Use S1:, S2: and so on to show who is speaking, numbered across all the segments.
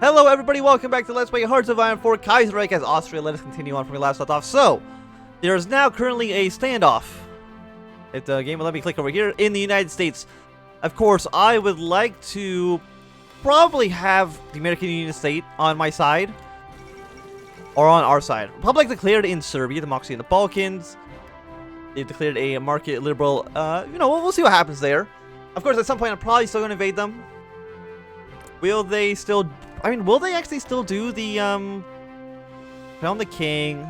S1: Hello everybody, welcome back to Let's Play Hearts of Iron 4 Kaiserreich Austria. Let us continue on from where we last left off. So, there is now currently a standoff. If the game will let me click over here, in the United States. Of course, I would like to probably have the American Union State on my side. Or on our side. Republic declared in Serbia, democracy in the Balkans. They've declared a market liberal, we'll see what happens there. Of course, at some point I'm probably still going to invade them. Will they still... will they actually still do the, Crown the King?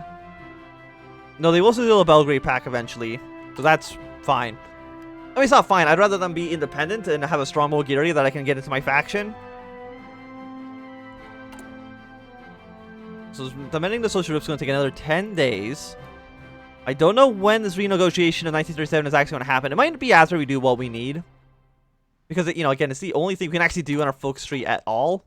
S1: No, they will still do a Belgrade Pact eventually. So that's fine. I mean, it's not fine. I'd rather them be independent and have a strong Bulgaria that I can get into my faction. So, amending the social group is going to take another 10 days. I don't know when this renegotiation of 1937 is actually going to happen. It might be after we do what we need. Because, again, it's the only thing we can actually do in our focus tree at all.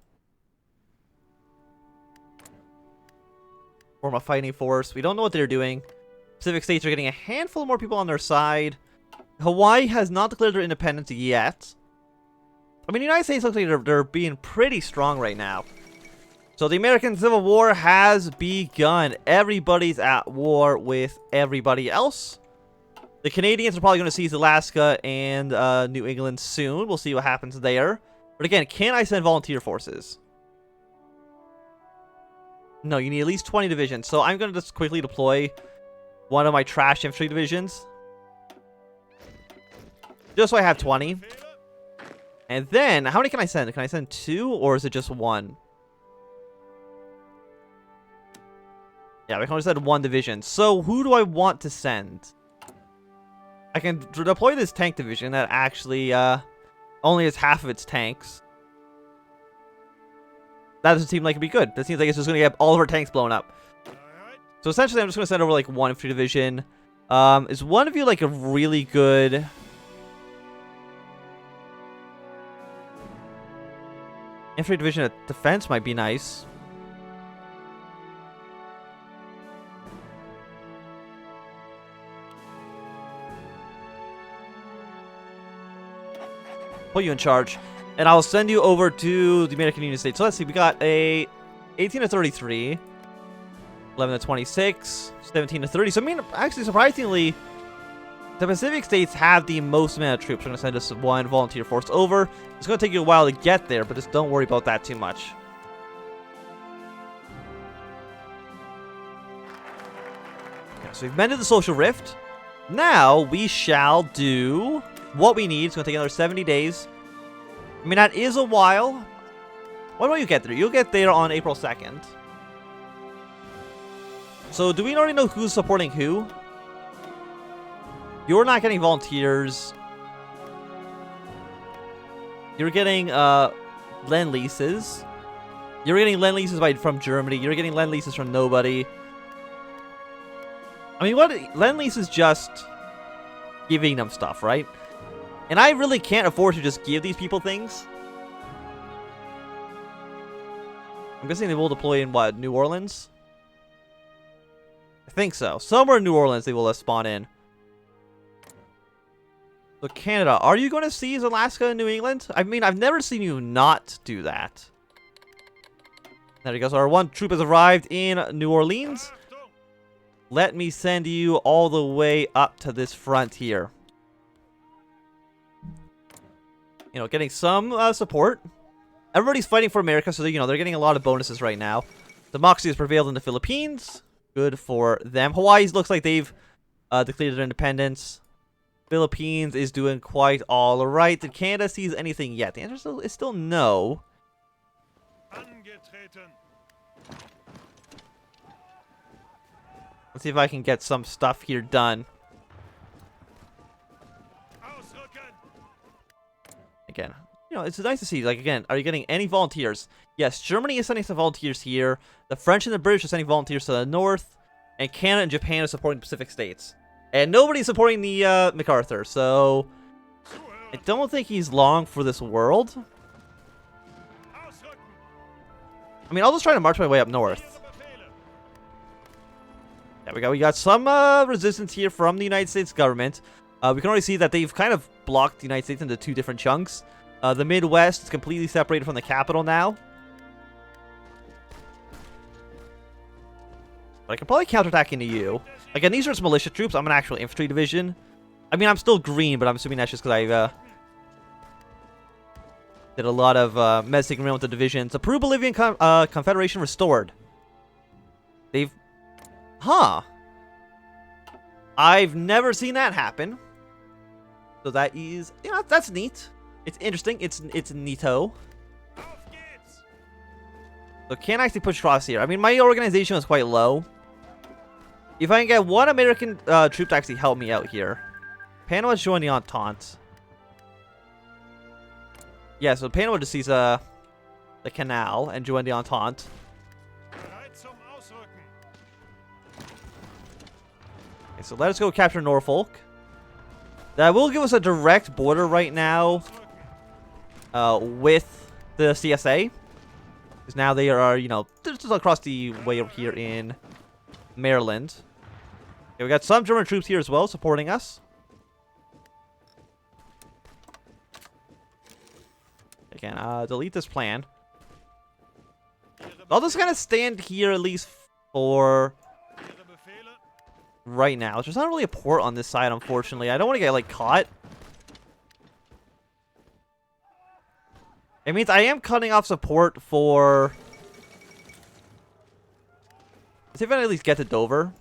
S1: Form a fighting force. We don't know what they're doing. Pacific states are getting a handful more people on their side. Hawaii has not declared their independence yet. I mean, the United States looks like they're being pretty strong right now. So the American Civil War has begun. Everybody's at war with everybody else. The Canadians are probably going to seize Alaska and New England soon. We'll see what happens there. But again, can I send volunteer forces? No, you need at least 20 divisions. So I'm going to just quickly deploy one of my trash infantry divisions. Just so I have 20. And then, how many can I send? Can I send 2 or is it just 1? Yeah, we can only send 1 division. So who do I want to send? I can deploy this tank division that actually only has half of its tanks. That doesn't seem like it'd be good. That seems like it's just going to get all of our tanks blown up. So essentially, I'm just going to send over like 1 infantry division. Is one of you like a really good... infantry division at defense might be nice. Put you in charge, and I'll send you over to the American Union State. So let's see, we got a 18 to 33, 11 to 26, 17 to 30. So I mean, actually, surprisingly, the Pacific states have the most amount of troops. We're gonna send us 1 volunteer force over. It's gonna take you a while to get there, but just don't worry about that too much. Okay, so we've mended the social rift. Now we shall do what we need. It's going to take another 70 days. I mean, that is a while. When will you get there? You'll get there on April 2nd. So, do we already know who's supporting who? You're not getting volunteers. You're getting, Lend-Leases. You're getting Lend-Leases from Germany. You're getting Lend-Leases from nobody. I mean, what? Lend-Lease is just giving them stuff, right? And I really can't afford to just give these people things. I'm guessing they will deploy in, what, New Orleans? I think so. Somewhere in New Orleans they will spawn in. So Canada, are you going to seize Alaska and New England? I mean, I've never seen you not do that. There you go. So our 1 troop has arrived in New Orleans. Let me send you all the way up to this front here. Getting some support. Everybody's fighting for America, so they're getting a lot of bonuses right now. Democracy has prevailed in the Philippines. Good for them. Hawaii looks like they've declared their independence. Philippines is doing quite all right. Did Canada seize anything yet? The answer is still no. Let's see if I can get some stuff here done. Again, it's nice to see. Like, again, are you getting any volunteers? Yes, Germany is sending some volunteers here. The French and the British are sending volunteers to the north. And Canada and Japan are supporting the Pacific states. And nobody's supporting the MacArthur, so I don't think he's long for this world. I mean, I'll just try to march my way up north. There we got some resistance here from the United States government. We can already see that they've kind of blocked the United States into 2 different chunks. The Midwest is completely separated from the capital now. But I can probably counterattack into you. Again, these are just militia troops. I'm an actual infantry division. I mean, I'm still green, but I'm assuming that's just because I did a lot of messing around with the divisions. The Peru-Bolivian Confederation restored. They've... Huh. I've never seen that happen. So that is... Yeah, that's neat. It's interesting. It's neato. So can't actually push across here. I mean, my organization was quite low. If I can get one American troop to actually help me out here. Panama's joined the Entente. Yeah, so Panama just sees the canal and join the Entente. Okay, so let us go capture Norfolk. That will give us a direct border right now with the CSA. Because now they are, you know, just across the way over here in Maryland. Okay, we got some German troops here as well supporting us. Again, delete this plan. I'll just kind of stand here at least for right now. There's not really a port on this side, unfortunately. I don't want to get, like, caught. It means I am cutting off support for... Let's see if I can at least get to Dover.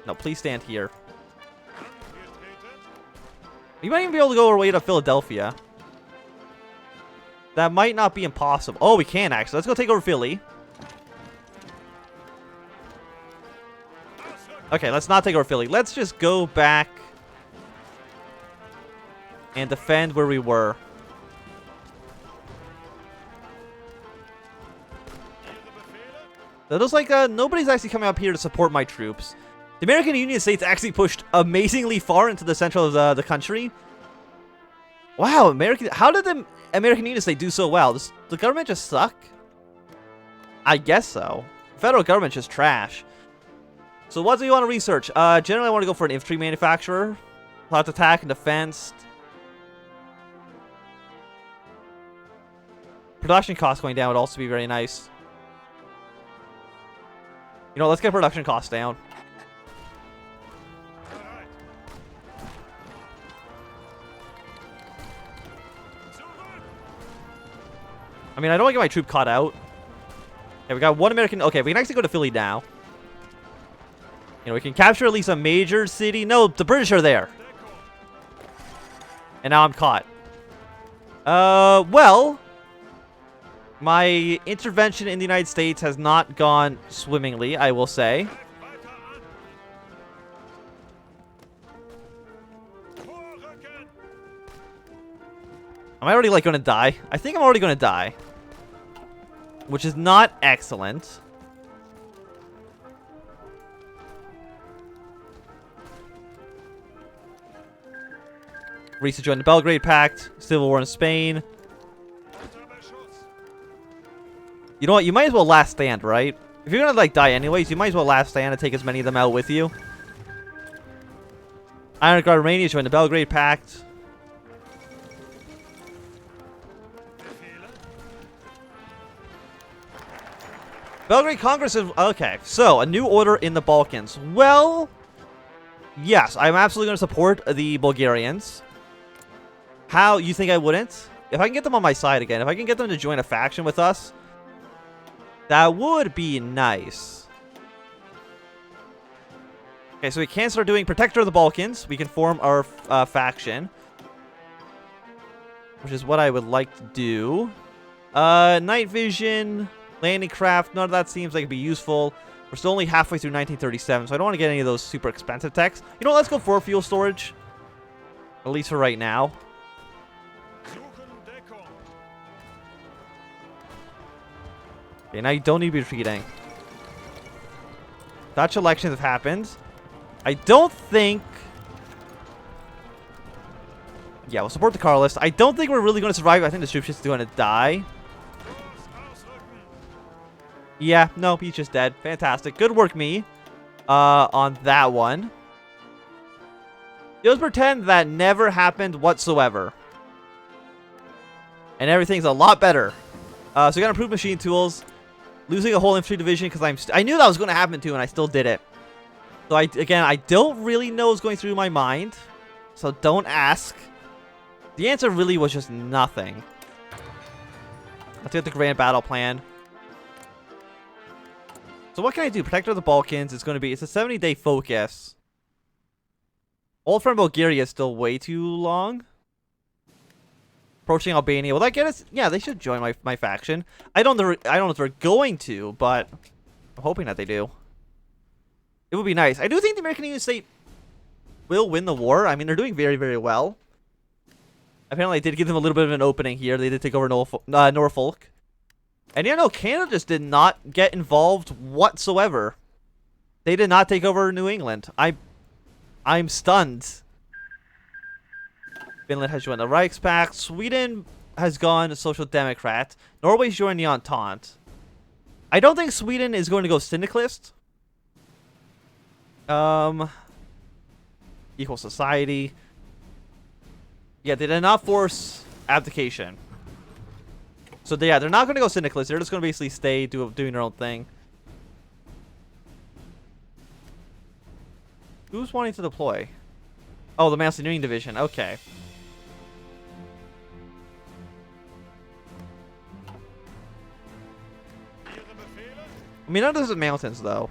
S1: No, please stand here. You might even be able to go our way to Philadelphia. That might not be impossible. Oh, we can actually. Let's go take over Philly. Okay, let's not take over Philly. Let's just go back and defend where we were. So it looks like nobody's actually coming up here to support my troops. The American Union States actually pushed amazingly far into the central of the country. Wow, how did the American Union States do so well? Does the government just suck? I guess so. The federal government's just trash. So what do you want to research? Generally, I want to go for an infantry manufacturer. Plot attack and defense. Production costs going down would also be very nice. You know, let's get production costs down. I mean, I don't want to get my troop caught out. Okay, we got one American... Okay, we can actually go to Philly now. You know, we can capture at least a major city. No, the British are there. And now I'm caught. Well... My intervention in the United States has not gone swimmingly, I will say. Am I already, like, going to die? I think I'm already going to die. Which is not excellent. Greece joined the Belgrade Pact. Civil War in Spain. You know what? You might as well last stand, right? If you're going to, like, die anyways, you might as well last stand and take as many of them out with you. Iron Guard Romania joined the Belgrade Pact. Belgrade Congress is... Okay, so, a new order in the Balkans. Well, yes, I'm absolutely going to support the Bulgarians. How? You think I wouldn't? If I can get them on my side again, if I can get them to join a faction with us, that would be nice. Okay, so we can start doing Protector of the Balkans. We can form our faction, which is what I would like to do. Night Vision... Landing craft, none of that seems like it'd be useful. We're still only halfway through 1937, so I don't want to get any of those super expensive techs. You know what, let's go for fuel storage. At least for right now. Okay, now you don't need to be retreating. Dutch elections have happened. I don't think... Yeah, we'll support the Carlist. I don't think we're really going to survive. I think the troop's just going to die. Yeah, no, he's just dead. Fantastic. Good work, me. On that one. Let's pretend that never happened whatsoever. and everything's a lot better. So we got improved machine tools. Losing a whole infantry division because I knew that was going to happen too, and I still did it. So I don't really know what's going through my mind. So don't ask. The answer really was just nothing. Let's get the grand battle plan. So what can I do? Protector of the Balkans. It's a 70-day focus. Old friend Bulgaria is still way too long. Approaching Albania. Will that get us? Yeah, they should join my faction. I don't know if they're going to, but I'm hoping that they do. It would be nice. I do think the American Union State will win the war. I mean, they're doing very, very well. Apparently, I did give them a little bit of an opening here. They did take over Norfolk. And you know, Canada just did not get involved whatsoever. They did not take over New England. I'm stunned. Finland has joined the Reichspakt. Sweden has gone Social Democrat. Norway's joined the Entente. I don't think Sweden is going to go syndicalist. Equal society. Yeah, they did not force abdication. So they're not going to go syndicalist. They're just going to basically stay doing their own thing. Who's wanting to deploy? Oh, the Macedonian division. Okay. I mean, none of this is mountains, though.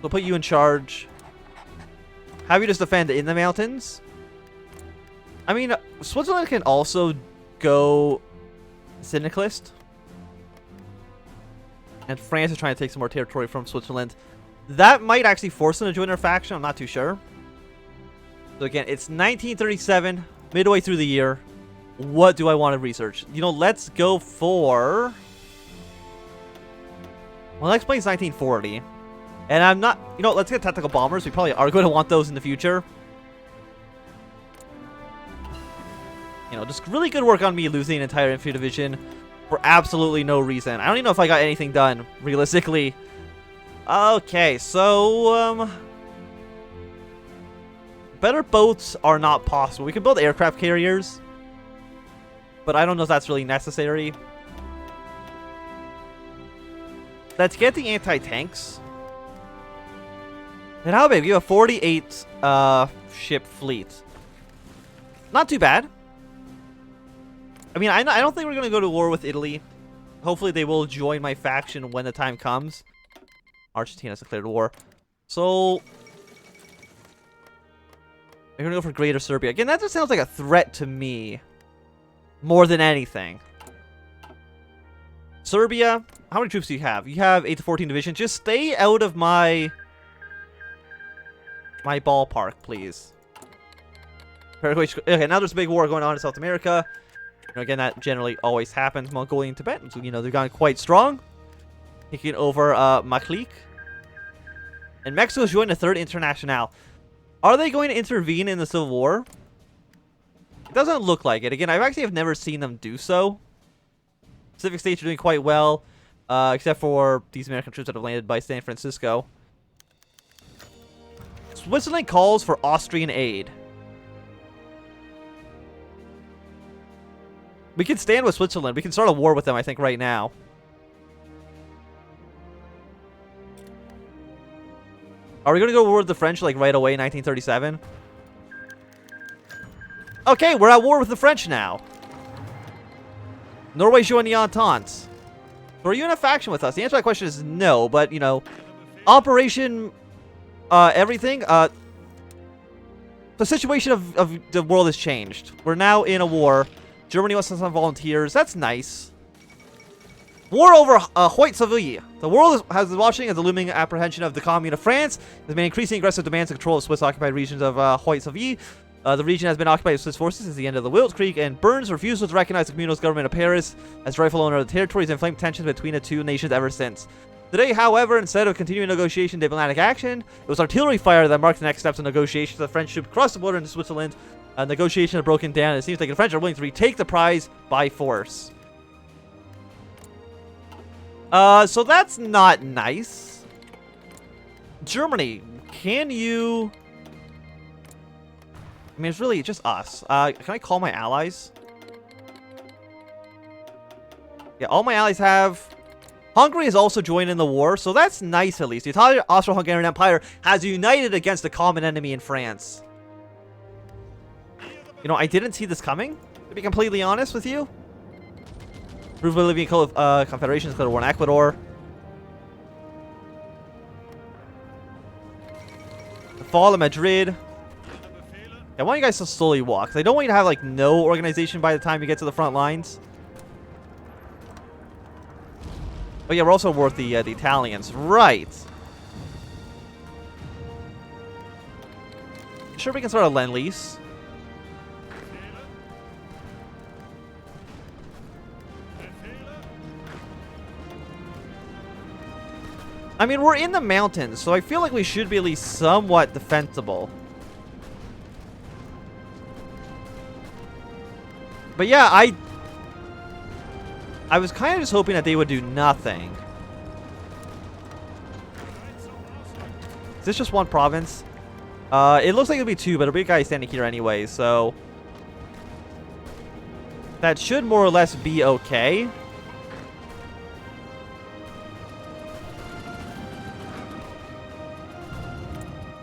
S1: We'll put you in charge. Have you just defend in the mountains? I mean, Switzerland can also go syndicalist. And France is trying to take some more territory from Switzerland. That might actually force them to join their faction. I'm not too sure. So again, it's 1937, midway through the year. What do I want to research? You know, let's go for... Well, next plane is 1940. And I'm not... You know, let's get tactical bombers. We probably are going to want those in the future. You know, just really good work on me losing an entire infantry division for absolutely no reason. I don't even know if I got anything done, realistically. Okay, so... better boats are not possible. We can build aircraft carriers. But I don't know if that's really necessary. Let's get the anti-tanks. And how big? You have a 48 ship fleet. Not too bad. I mean, I don't think we're going to go to war with Italy. Hopefully they will join my faction when the time comes. Argentina's declared war. So... I'm going to go for Greater Serbia. Again, that just sounds like a threat to me. More than anything. Serbia, how many troops do you have? You have 8 to 14 divisions. Just stay out of my ballpark, please. Okay, now there's a big war going on in South America. You know, again, that generally always happens. Mongolia and Tibet, so, you know, they've gone quite strong. Taking over Maklik. And Mexico's joined the Third Internationale. Are they going to intervene in the Civil War? It doesn't look like it. Again, I actually have never seen them do so. Pacific states are doing quite well, except for these American troops that have landed by San Francisco. Switzerland calls for Austrian aid. We can stand with Switzerland. We can start a war with them, I think, right now. Are we going to go to war with the French, like, right away in 1937? Okay, we're at war with the French now. Norway's joined the Entente. So are you in a faction with us? The answer to that question is no, but, you know, Operation everything, the situation of the world has changed. We're now in a war. Germany wants some volunteers. That's nice. War over HOI4. The world has been watching as the looming apprehension of the Commune of France has made increasing aggressive demands to control the Swiss-occupied regions of HOI4. The region has been occupied by Swiss forces since the end of the Wilt Creek, and Bern's refusal to recognize the communalist government of Paris as rightful owner of the territories and inflamed tensions between the two nations ever since. Today, however, instead of continuing negotiation and diplomatic action, it was artillery fire that marked the next steps in negotiations. The French troops crossed the border into Switzerland. Negotiations have broken down, and it seems like the French are willing to retake the prize by force. So that's not nice. Germany, can you... I mean, it's really just us. Can I call my allies? Yeah, all my allies have... Hungary has also joined in the war, so that's nice at least. The Italian Austro-Hungarian Empire has united against the common enemy in France. You know, I didn't see this coming, to be completely honest with you. Peru, Bolivian Confederation declared war in Ecuador. The fall of Madrid. I want you guys to slowly walk, because I don't want you to have, like, no organization by the time you get to the front lines. Oh, yeah, we're also worth the Italians. Right. Sure, we can start a Lend-Lease. I mean, we're in the mountains, so I feel like we should be at least somewhat defensible. But yeah, I was kind of just hoping that they would do nothing. Is this just one province? It looks like it'll be two, but it'll be a guy standing here anyway, so... that should more or less be okay.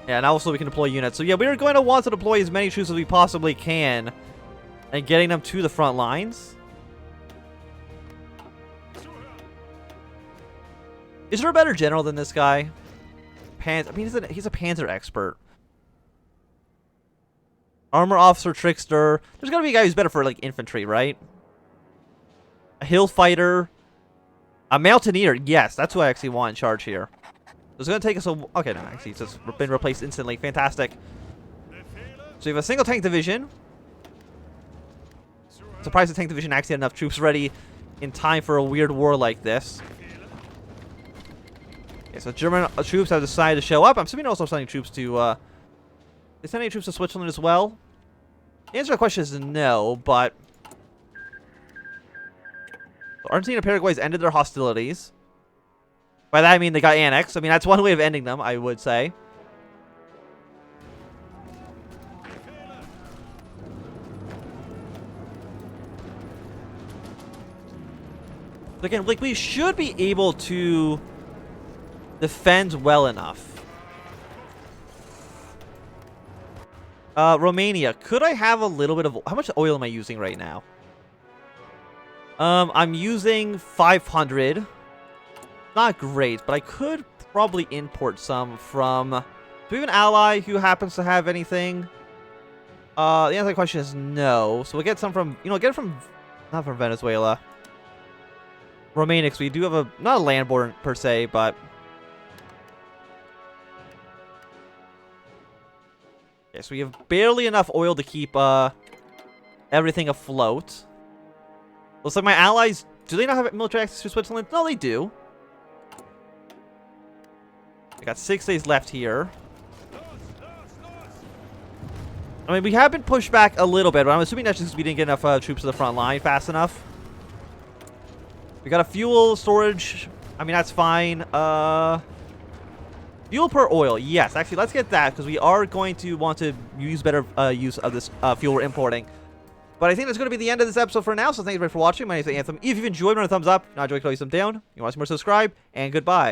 S1: Yeah, and also we can deploy units. So yeah, we're going to want to deploy as many troops as we possibly can. And getting them to the front lines. Is there a better general than this guy? I mean, he's a panzer expert. Armor officer, trickster. There's gotta be a guy who's better for, like, infantry, right? A hill fighter. A mountaineer. Yes, that's who I actually want in charge here. It's gonna take us a... okay, no, actually, it's just been replaced instantly. Fantastic. So you have a single tank division. Surprised the tank division actually had enough troops ready in time for a weird war like this. Okay, so German troops have decided to show up. I'm assuming also sending troops to... they send any troops to Switzerland as well? The answer to the question is no, but... Argentina and Paraguay has ended their hostilities. By that I mean they got annexed. I mean, that's one way of ending them, I would say. Again, like, we should be able to defend well enough. Romania. Could I have a little bit of... how much oil am I using right now? I'm using 500. Not great, but I could probably import some from... do we have an ally who happens to have anything? The answer to the question is no. So we'll get some from... you know, get it from... not from Venezuela. Romania, because we do have a... not a land border per se, but... okay, so we have barely enough oil to keep everything afloat. Looks like my allies... do they not have military access to Switzerland? No, they do. I got 6 days left here. I mean, we have been pushed back a little bit, but I'm assuming that's just because we didn't get enough troops to the front line fast enough. We got a fuel storage. I mean, that's fine. Fuel per oil. Yes, actually, let's get that, because we are going to want to use better use of this fuel we're importing. But I think that's going to be the end of this episode for now, so thanks everybody for watching. My name is Anthem. If you've enjoyed, run a thumbs up. If not enjoyed, throw a thumb down. You want to see more, subscribe, and goodbye.